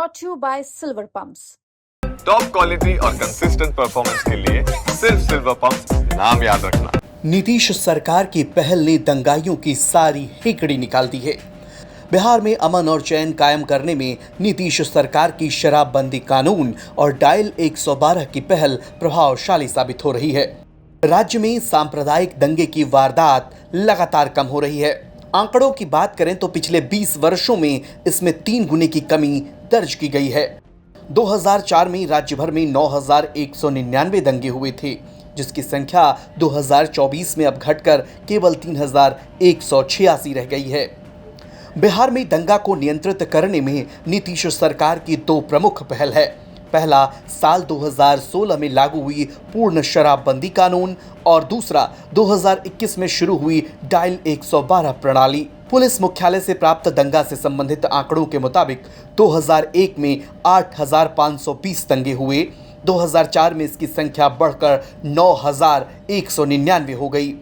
brought to you by Silver Pumps. Top quality और consistent performance के लिए सिर्फ सिल्वर पंप्स नाम याद रखना। नीतीश सरकार की पहल ने दंगाइयों की सारी हेकड़ी निकाल दी है। बिहार में अमन और चैन कायम करने में नीतीश सरकार की शराबबंदी कानून और डायल 112 की पहल प्रभावशाली साबित हो रही है। राज्य में सांप्रदायिक दंगे की वारदात लगातार कम हो रही है। आंकड़ों की बात करें तो पिछले 20 वर्षों में इसमें 3 गुने की कमी दर्ज की गई है। 2004 में राज्य भर में 9,199 दंगे हुए थे, जिसकी संख्या 2024 में अब घटकर केवल 3,186 रह गई है। बिहार में दंगा को नियंत्रित करने में नीतीश सरकार की 2 प्रमुख पहल है। पहला साल 2016 में लागू हुई पूर्ण शराबबंदी कानून और दूसरा 2021 में शुरू हुई डायल 112 प्रणाली। पुलिस मुख्यालय से प्राप्त दंगा से संबंधित आंकड़ों के मुताबिक 2001 में 8,520 दंगे हुए, 2004 में इसकी संख्या बढ़कर 9,199 हो गई।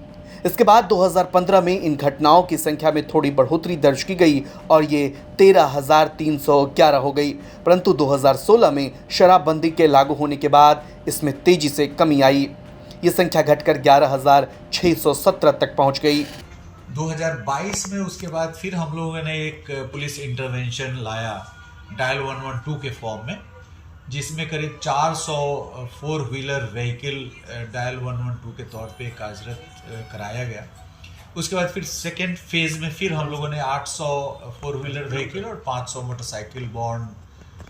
इसके बाद 2015 में इन घटनाओं की संख्या में थोड़ी बढ़ोतरी दर्ज की गई और ये 13,311 हो गई, परंतु 2016 में शराबबंदी के लागू होने के बाद इसमें तेजी से कमी आई। ये संख्या घटकर 11,617 तक पहुंच गई। 2022 में उसके बाद फिर हम लोगों ने एक पुलिस इंटरवेंशन लाया डायल 112 के फॉर्म में, जिसमें करीब 400 4 व्हीलर व्हीकल डायल 112 के तौर पे कार्यरत कराया गया। उसके बाद फिर सेकेंड फेज में फिर हम लोगों ने 800 4 व्हीलर व्हीकल और 500 motorcycle born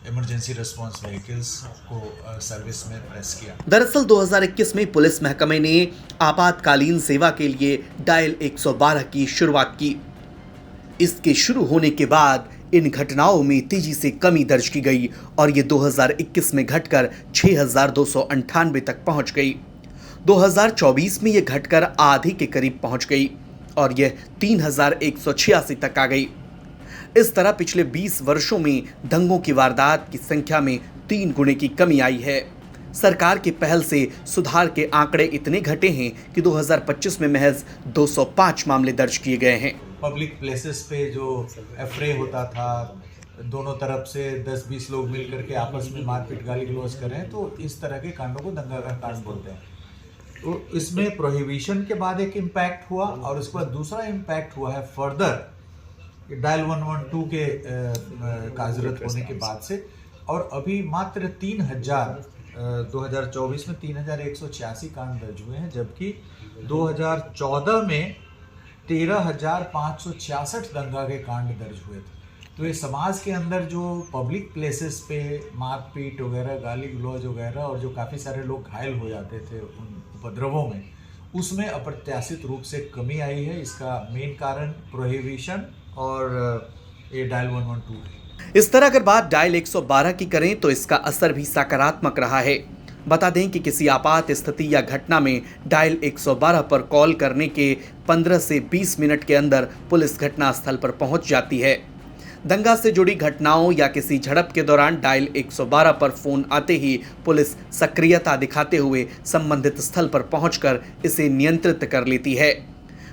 emergency response vehicles को सर्विस में प्रेस किया। दरअसल 2021 में पुलिस महकमे ने आपातकालीन सेवा के लिए डायल 112 की शुरुआत की। इसके शुरू होने के बाद इन घटनाओं में तेजी से कमी दर्ज की गई और ये 2021 में घटकर 6,298 तक पहुंच गई। 2024 में ये घटकर आधे के करीब पहुंच गई और यह 3,186 तक आ गई। इस तरह पिछले 20 वर्षों में दंगों की वारदात की संख्या में 3 गुने की कमी आई है। सरकार की पहल से सुधार के आंकड़े इतने घटे हैं कि 2025 में महज 205 मामले दर्ज किए गए हैं। पब्लिक प्लेसेस पे जो एफ्रे होता था, दोनों तरफ से 10-20 लोग मिल करके आपस में मारपीट गाली गलौज करें, तो इस तरह के कांडों को दंगा का कांड बोलते हैं। तो इसमें प्रोहिबिशन के बाद एक इम्पैक्ट हुआ और उसके बाद दूसरा इम्पैक्ट हुआ है फर्दर डायल 112 के कार्यरत होने के बाद से, और अभी मात्र 2024 में 3,186 कांड दर्ज हुए हैं, जबकि 2014 में 13,566 दंगा के कांड दर्ज हुए थे। तो ये समाज के अंदर जो पब्लिक प्लेसेस पे मारपीट वगैरह, गाली गलौज वगैरह और जो काफ़ी सारे लोग घायल हो जाते थे उन उपद्रवों में, उसमें अप्रत्याशित रूप से कमी आई है। इसका मेन कारण प्रोहिबिशन और ये डायल 112 है। इस तरह अगर बात डायल 112 की करें तो इसका असर भी सकारात्मक रहा है। बता दें कि किसी आपात स्थिति या घटना में डायल 112 पर कॉल करने के 15 से 20 मिनट के अंदर पुलिस घटनास्थल पर पहुंच जाती है। दंगा से जुड़ी घटनाओं या किसी झड़प के दौरान डायल 112 पर फोन आते ही पुलिस सक्रियता दिखाते हुए संबंधित स्थल पर पहुंचकर इसे नियंत्रित कर लेती है।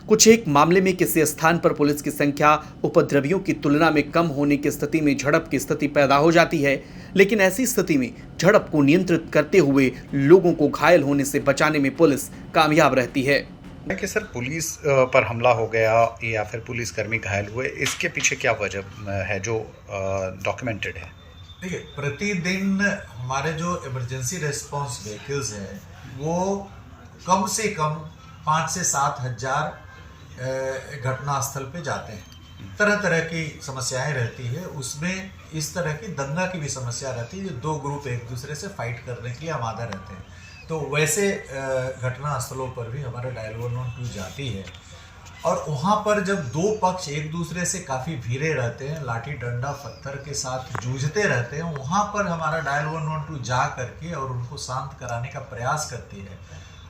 कुछ एक मामले में किसी स्थान पर पुलिस की संख्या उपद्रवियों की तुलना में कम होने की स्थिति में झड़प की स्थिति पैदा हो जाती है, लेकिन ऐसी स्थिति में झड़प को नियंत्रित करते हुए लोगों को घायल होने से बचाने में पुलिस कामयाब रहती है। कि सर पुलिस पर हमला हो गया या फिर पुलिसकर्मी घायल हुए, इसके पीछे क्या वजह है जो डॉक्यूमेंटेड है? देखिए, प्रतिदिन हमारे जो इमरजेंसी रिस्पांस व्हीकल्स हैं वो कम से कम 5 से 7 हज़ार घटनास्थल पे जाते हैं। तरह तरह की समस्याएं रहती है, उसमें इस तरह की दंगा की भी समस्या रहती है, जो 2 ग्रुप एक दूसरे से फाइट करने के लिए आमादा रहते हैं। तो वैसे घटनास्थलों पर भी हमारा डायल 112 जाती है और वहाँ पर जब 2 पक्ष एक दूसरे से काफ़ी भिड़े रहते हैं, लाठी डंडा पत्थर के साथ जूझते रहते हैं, वहाँ पर हमारा डायल 112 जा करके और उनको शांत कराने का प्रयास करती है।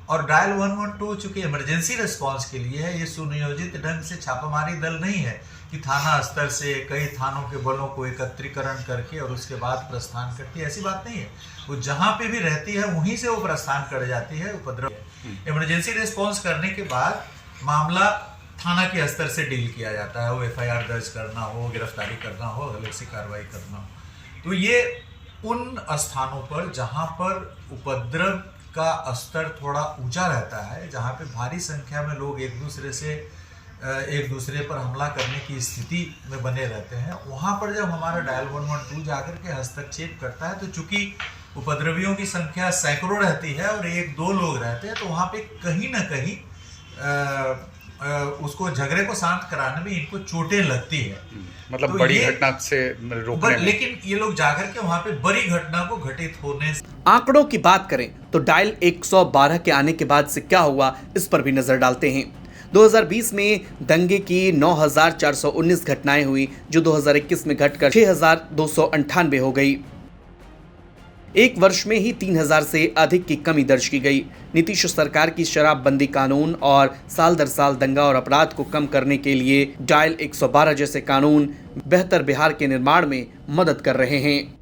और डायल 112 चूंकि इमरजेंसी रिस्पांस के लिए है, ये सुनियोजित ढंग से छापामारी दल नहीं है कि थाना स्तर से कई थानों के बलों को एकत्रीकरण करके और उसके बाद प्रस्थान करती है, ऐसी बात नहीं है। वो जहाँ पे भी रहती है वहीं से वो प्रस्थान कर जाती है उपद्रव। इमरजेंसी रिस्पांस करने के बाद मामला थाना के स्तर से डील किया जाता है, वो FIR दर्ज करना हो, गिरफ्तारी करना हो, अलग से कार्रवाई करना हो। तो ये उन स्थानों पर जहां पर उपद्रव का स्तर थोड़ा ऊंचा रहता है, जहां पे भारी संख्या में लोग एक दूसरे पर हमला करने की स्थिति में बने रहते हैं, वहां पर जब हमारा डायल 112 जाकर के हस्तक्षेप करता है, तो चूंकि उपद्रवियों की संख्या सैकड़ों रहती है और एक दो लोग रहते हैं, तो वहां पे कहीं ना कहीं उसको झगड़े को शांत कराने में इनको चोटें लगती है। मतलब तो बड़ी घटना से रोकने में। लेकिन ये लोग जाकर के वहां पे बड़ी घटना को घटित होने से। आंकड़ों की बात करें तो डायल 112 के आने के बाद से क्या हुआ, इस पर भी नजर डालते हैं। 2020 में दंगे की 9,419 घटनाएं हुई, जो 2021 में घटकर 6,298 हो गई। एक वर्ष में ही 3,000 से अधिक की कमी दर्ज की गई। नीतीश सरकार की शराबबंदी कानून और साल दर साल दंगा और अपराध को कम करने के लिए डायल 112 जैसे कानून बेहतर बिहार के निर्माण में मदद कर रहे हैं।